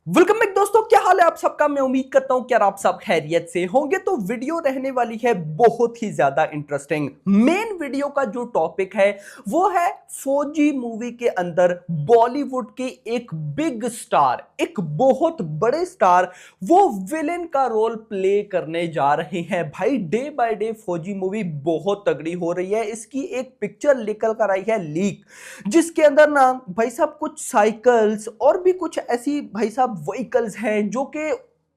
Welcome back दोस्तों, क्या हाल है आप सबका। मैं उम्मीद करता हूं कि यार आप सब खैरियत से होंगे। तो वीडियो रहने वाली है बहुत ही ज्यादा इंटरेस्टिंग। मेन वीडियो का जो टॉपिक है वो है फौजी मूवी के अंदर बॉलीवुड के एक बिग स्टार, एक बहुत बड़े स्टार वो विलेन का रोल प्ले करने जा रहे हैं। भाई डे बाय डे फौजी मूवी बहुत तगड़ी हो रही है। इसकी एक पिक्चर निकल कर आई है लीक, जिसके अंदर ना भाई साहब कुछ साइकिल्स और भी कुछ ऐसी भाई साहब व्हीकल्स हैं जो कि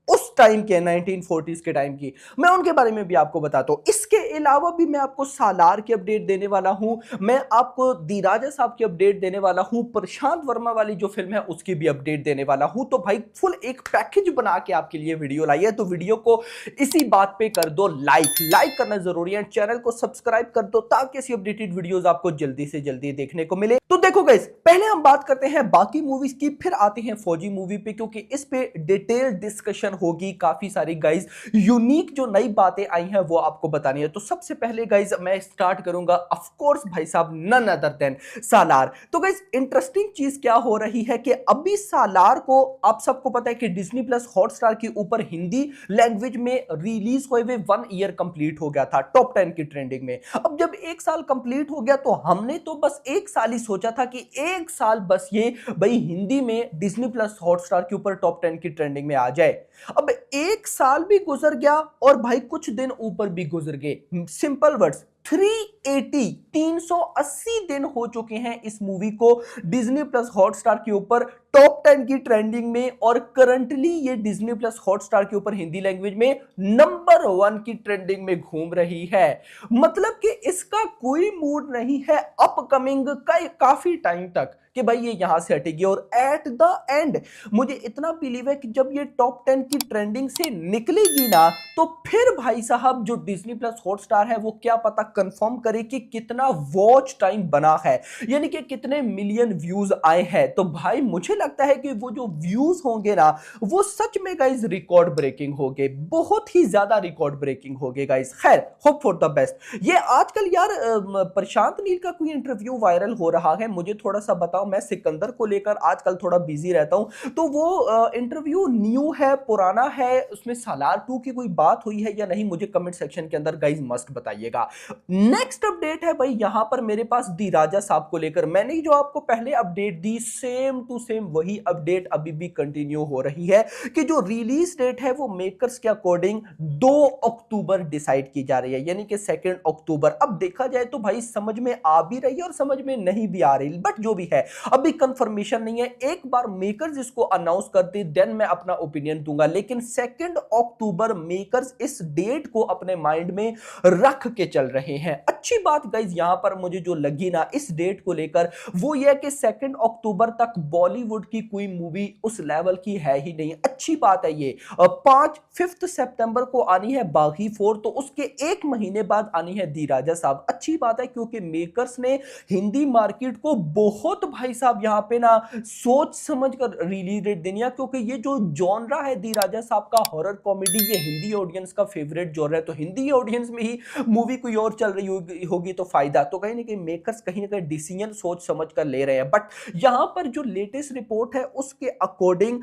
उस टाइम के 1940s के टाइम की, मैं उनके बारे में भी आपको बताता हूं। इसके अलावा भी मैं आपको सालार की अपडेट देने वाला हूं, मैं आपको दी राजा साहब की अपडेट देने वाला हूं, प्रशांत वर्मा वाली जो फिल्म है उसकी भी अपडेट देने वाला हूं। तो भाई फुल एक पैकेज बना के आपके लिए वीडियो लाई है। तो वीडियो को इसी बात पे कर दो लाइक, लाइक करना जरूरी है। चैनल को सब्सक्राइब कर दो ताकि ऐसी अपडेटेड वीडियोस आपको जल्दी से जल्दी देखने को मिले। तो देखो गाइस, पहले हम बात करते हैं बाकी मूवीज की, फिर आते हैं फौजी मूवी पे, क्योंकि इस पे डिटेल डिस्कशन होगी। काफी सारी गाइस यूनिक जो नई बातें आई हैं वो आपको बतानी है। तो सबसे पहले गाइस मैं स्टार्ट करूंगा ऑफ कोर्स भाई साहब नन अदर देन सालार। तो गाइस इंटरेस्टिंग चीज क्या हो रही है कि अभी सालार को आप सबको पता है कि डिज्नी प्लस हॉटस्टार के ऊपर हिंदी लैंग्वेज में रिलीज हुए हुए 1 ईयर कंप्लीट हो गया था टॉप 10 की ट्रेंडिंग में। अब जब 1 साल कंप्लीट हो गया तो हमने तो बस 1 साल ही सोचा था कि 1 साल बस ये भाई हिंदी में डिज्नी प्लस हॉटस्टार के ऊपर टॉप 10 की ट्रेंडिंग में आ जाए। अब 1 साल भी गुजर गया और भाई कुछ दिन ऊपर भी गुजर गए। सिंपल वर्ड्स 380 दिन हो चुके हैं इस मूवी को डिज्नी प्लस हॉटस्टार के ऊपर टॉप 10 की ट्रेंडिंग में, और करंटली ये डिज्नी प्लस हॉटस्टार के ऊपर हिंदी लैंग्वेज में नंबर 1 की ट्रेंडिंग में घूम रही है। मतलब कि इसका कोई मूड नहीं है अपकमिंग का काफी टाइम तक कि भाई ये यहां से हटेगी। और एट द एंड मुझे इतना बिलीव है कि जब ये टॉप 10 की ट्रेंडिंग से निकलेगी ना, तो फिर भाई साहब जो डिज्नी प्लस हॉटस्टार है वो क्या पता कंफर्म करे कि कितना वॉच टाइम बना है, यानी कि कितने मिलियन व्यूज आए हैं। तो भाई मुझे लगता है कि वो जो व्यूज होंगे ना वो सच में गाइस रिकॉर्ड ब्रेकिंग होंगे, बहुत ही ज्यादा रिकॉर्ड ब्रेकिंग होंगे गाइस। खैर होप फॉर द बेस्ट। ये आजकल यार प्रशांत नील का कोई इंटरव्यू वायरल हो रहा है, मुझे थोड़ा सा बताओ। मैं सिकंदर को लेकर आजकल थोड़ा बिजी रहता हूं, तो वो इंटरव्यू न्यू है पुराना है, उसमें सालार 2 की कोई बात हुई है या नहीं, मुझे कमेंट सेक्शन के अंदर गाइस मस्ट बताइएगा। नेक्स्ट अपडेट है भाई यहां पर मेरे पास दी राजा साहब को लेकर। मैंने जो आपको पहले अपडेट दी सेम टू सेम वही अपडेट अभी भी कंटिन्यू हो रही है कि जो रिलीज डेट है वो मेकर्स के अकॉर्डिंग 2 अक्टूबर डिसाइड की जा रही है, यानी कि 2 अक्टूबर। अब देखा जाए तो भाई समझ में आ भी रही है और समझ में नहीं भी आ रही, बट जो भी है अभी कंफर्मेशन नहीं है। एक बार मेकर्स इसको अनाउंस कर दे देन मैं अपना ओपिनियन दूंगा, लेकिन 2 अक्टूबर मेकर्स इस डेट को अपने माइंड में रख के चल रहे हैं। अच्छी बात गाइस यहां पर मुझे जो लगी ना इस डेट को लेकर वो ये कि 2 अक्टूबर तक बॉलीवुड की कोई मूवी उस लेवल की है ही नहीं। अच्छी बात है ये। 5 सितंबर को आनी है बागी 4, तो उसके 1 महीने बाद आनी है दी राजा साहब। अच्छी बात है क्योंकि मेकर्स ने हिंदी मार्केट को बहुत भाई साहब यहां पे ना सोच समझ कर रिलीज डेट देनी है, क्योंकि ये जो जॉनरा है दी राजा साहब का हॉरर कॉमेडी, ये हिंदी ऑडियंस का फेवरेट जॉनरा है। तो हिंदी ऑडियंस में ही मूवी कोई और चल रही होगी तो फायदा। तो कहीं ना कहीं मेकर्स कहीं ना कहीं डिसीजन सोच समझ कर ले रहे हैं। बट यहां पर जो लेटेस्ट रिपोर्ट है उसके अकॉर्डिंग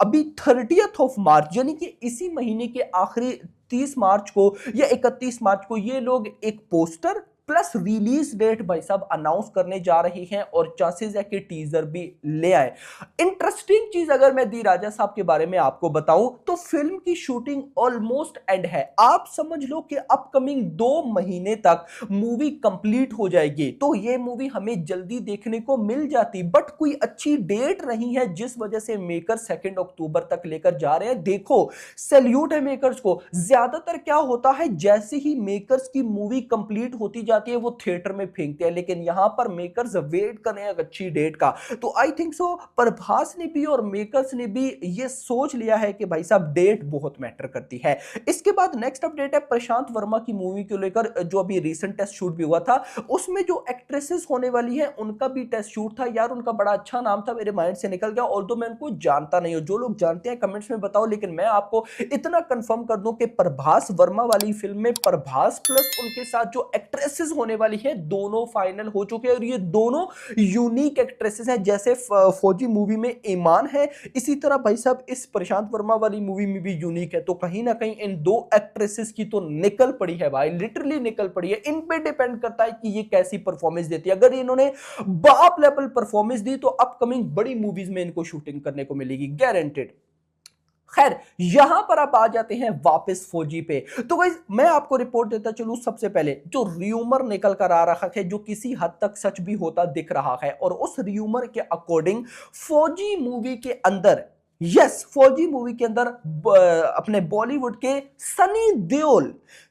अभी 30 मार्च यानी कि इसी महीने के आखिरी 30 मार्च को या 31 मार्च को ये लोग एक पोस्टर प्लस रिलीज डेट भाई साहब अनाउंस करने जा रही हैं, और चांसेस है कि टीजर भी ले आए। इंटरेस्टिंग चीज अगर मैं दी राजा साहब के बारे में आपको बताऊं तो फिल्म की शूटिंग ऑलमोस्ट एंड है। आप समझ लो कि अपकमिंग 2 महीने तक मूवी कंप्लीट हो जाएगी, तो ये मूवी हमें जल्दी देखने को मिल जाती, बट कोई अच्छी डेट नहीं है जिस वजह से मेकर 2 अक्टूबर तक लेकर जा रहे हैं। देखो सैल्यूट है मेकर्स को। ज्यादातर क्या होता है जैसे ही मेकर्स की मूवी कंप्लीट होती जाती है वो थिएटर में फेंकते हैं, लेकिन यहां पर मेकर्स वेट कर रहे हैं अच्छी डेट का। तो आई थिंक सो प्रभास ने भी और मेकर्स ने भी ये सोच लिया है कि भाई साहब डेट बहुत मैटर करती है। इसके बाद नेक्स्ट अपडेट है प्रशांत वर्मा की मूवी को लेकर, जो अभी रिसेंट टेस्ट शूट भी हुआ था, उसमें जो एक्ट्रेसेस होने वाली है उनका भी टेस्ट शूट था। यार उनका बड़ा अच्छा नाम था, मेरे माइंड से निकल गया, ऑल्दो मैं उनको जानता नहीं हूं। जो लोग जानते हैं कमेंट्स में बताओ, लेकिन मैं आपको इतना कंफर्म कर दूं कि प्रभास वर्मा वाली फिल्म में प्रभास प्लस उनके साथ जो एक्ट्रेसेस एक्ट्रेसेस होने वाली है दोनों फाइनल हो चुके हैं और ये दोनों यूनिक एक्ट्रेसेस हैं। जैसे फौजी मूवी में ईमान है, इसी तरह भाई साहब इस प्रशांत वर्मा वाली मूवी में भी यूनिक है। तो कहीं ना कहीं इन दो एक्ट्रेसेस की तो निकल पड़ी है भाई, लिटरली निकल पड़ी है। इन पे डिपेंड करता है कि ये कैसी परफॉर्मेंस देती है। अगर इन्होंने बाप लेवल परफॉर्मेंस दी तो अपकमिंग बड़ी मूवीज में इनको शूटिंग करने को मिलेगी, गारंटेड। खैर यहां पर आप आ जाते हैं वापस फौजी पे। तो गाइस मैं आपको रिपोर्ट देता चलूं, सबसे पहले जो र्यूमर निकल कर आ रहा है, जो किसी हद तक सच भी होता दिख रहा है, और उस र्यूमर के अकॉर्डिंग फौजी मूवी के अंदर, यस फौजी मूवी के अंदर अपने बॉलीवुड के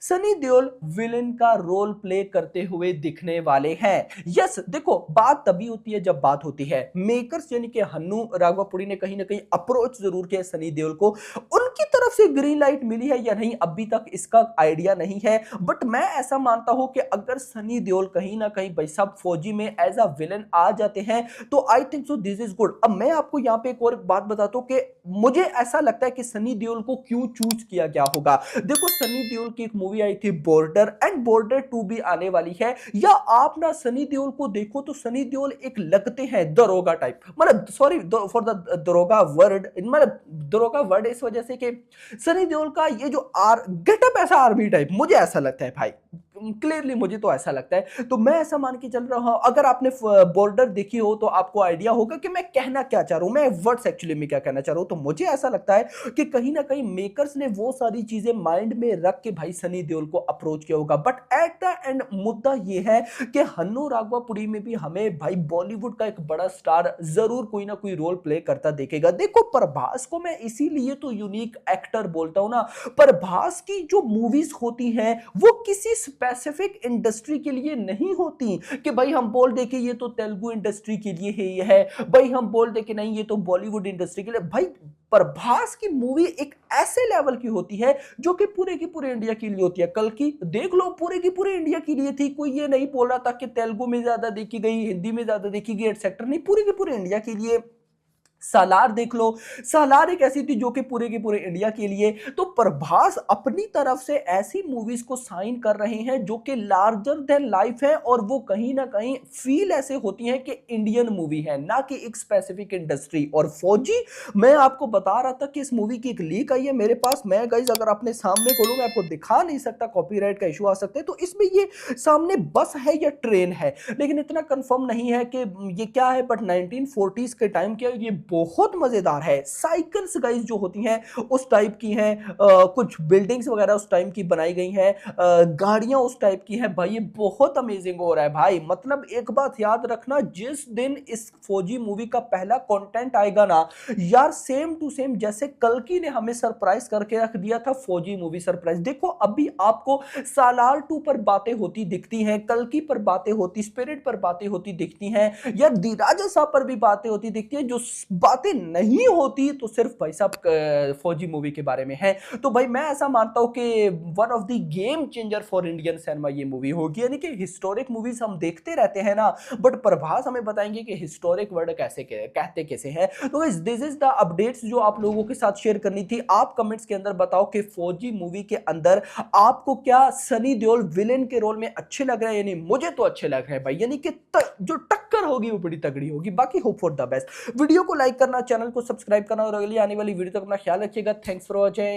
सनी देओल विलेन का रोल प्ले करते हुए दिखने वाले हैं। यस देखो बात तभी होती है जब बात होती है मेकर्स यानी कि हन्नू राघवापुड़ी ने कहीं ना कहीं अप्रोच जरूर किया सनी देओल को। उनकी तरफ से ग्रीन लाइट मिली है या नहीं अभी तक इसका आइडिया नहीं है, बट मैं ऐसा मानता हूं कि अगर सनी देओल कहीं ना कहीं भाई साहब फौजी में एज अ विलेन आ जाते हैं तो I think so this is good. अब मैं आपको यहां पे एक और बात बताता हूं कि मुझे ऐसा लगता है कि सनी देओल को क्यों चूज किया गया होगा। देखो सनी देओल की एक मूवी आई थी बॉर्डर, एंड बॉर्डर 2 भी आने वाली है। या आप ना सनी देओल को देखो तो सनी देओल एक लगते हैं दरोगा टाइप, मतलब सॉरी फॉर द दरोगा वर्ड, मतलब दरोगा वर्ड इस वजह से कि सनी देओल का ये जो गेटअप ऐसा आर्मी टाइप, मुझे ऐसा लगता है भाई, क्लियरली मुझे तो ऐसा लगता है। तो मैं ऐसा मान के चल रहा हूं, अगर आपने बॉर्डर देखी हो तो आपको आइडिया होगा कि मैं कहना क्या चाह रहा हूं, मैं वर्ड्स एक्चुअली में क्या कहना चाह रहा हूं। तो मुझे ऐसा लगता है कि कहीं ना कहीं मेकर्स ने वो सारी चीजें माइंड में रख के भाई सनी देओल को अप्रोच किया होगा। बट एट द एंड मुद्दा ये है कि हन्नू राघवापुड़ी में भी हमें भाई बॉलीवुड का एक बड़ा स्टार जरूर कोई ना कोई रोल प्ले करता देखेगा। देखो प्रभास को मैं इसीलिए तो यूनिक एक्टर बोलता हूं ना, प्रभास की जो मूवीज होती हैं वो किसी स्पेसिफिक इंडस्ट्री के लिए नहीं होती कि भाई हम बोल दे कि ये तो तेलुगु इंडस्ट्री के लिए है, ये है भाई हम बोल दे कि नहीं ये तो बॉलीवुड इंडस्ट्री के लिए। भाई प्रभास की मूवी एक ऐसे लेवल की होती है जो कि पूरे की पूरे इंडिया के लिए होती है। कल की देख लो पूरे की पूरे इंडिया के लिए थी, कोई ये नहीं बोल रहा था कि तेलुगु में ज्यादा देखी गई, हिंदी में ज्यादा देखी गई एटसेट्रा, नहीं पूरे के पूरे इंडिया के लिए। सालार देख लो, सालार एक ऐसी थी जो कि पूरे के पूरे इंडिया के लिए। तो प्रभास अपनी तरफ से ऐसी मूवीज को साइन कर रहे हैं जो कि लार्जर देन लाइफ है, और वो कहीं ना कहीं फील ऐसे होती हैं कि इंडियन मूवी है ना कि एक स्पेसिफिक इंडस्ट्री। और फौजी मैं आपको बता रहा था कि इस मूवी की एक लीक आई है मेरे पास, मैं गाइस अगर अपने सामने खोलूं मैं आपको दिखा नहीं सकता, कॉपीराइट का इशू आ सकता है। तो इसमें ये सामने बस है या ट्रेन है, लेकिन इतना कंफर्म नहीं है कि ये क्या है, बट 1940s के टाइम के ये बहुत मजेदार है। साइकिल्स गाइस जो होती हैं उस टाइप की हैं, कुछ बिल्डिंग्स वगैरह उस टाइम की बनाई गई हैं, गाड़ियां उस टाइप की हैं। भाई ये बहुत अमेजिंग हो रहा है भाई। मतलब एक बात याद रखना, जिस दिन इस फौजी मूवी का पहला कंटेंट आएगा ना यार, सेम टू सेम जैसे कल्कि ने हमें सरप्राइज करके रख दिया था, फौजी मूवी सरप्राइज। देखो अभी आपको सालार 2 पर बातें होती दिखती हैं, कल्कि पर बातें होती, स्पिरिट पर बातें होती दिखती हैं, या दी राजा साहब पर भी बातें होती दिखती है। जो बातें नहीं होती तो सिर्फ भाई साहब फौजी मूवी के बारे में है। तो भाई मैं ऐसा मानता हूं कि one of the game changer for Indian cinema ये मूवी होगी। यानी कि हिस्टोरिक मूवीज हम देखते रहते हैं ना, बट प्रभास हमें बताएंगे कि हिस्टोरिक वर्ड कैसे कहते कैसे हैं। तो दिस इज द अपडेट्स जो आप लोगों के साथ शेयर करनी थी। आप कमेंट्स के अंदर बताओ कि फौजी मूवी के अंदर आपको क्या सनी देओल विलेन के रोल में अच्छे लग रहे हैं, यानी मुझे तो अच्छे लग रहे हैं भाई। यानी कि जो टक्कर होगी वो बड़ी तगड़ी होगी। बाकी hope for the best. Video को लाइक करना, चैनल को सब्सक्राइब करना, और अगली आने वाली वीडियो तक अपना ख्याल रखिएगा। Thanks for watching.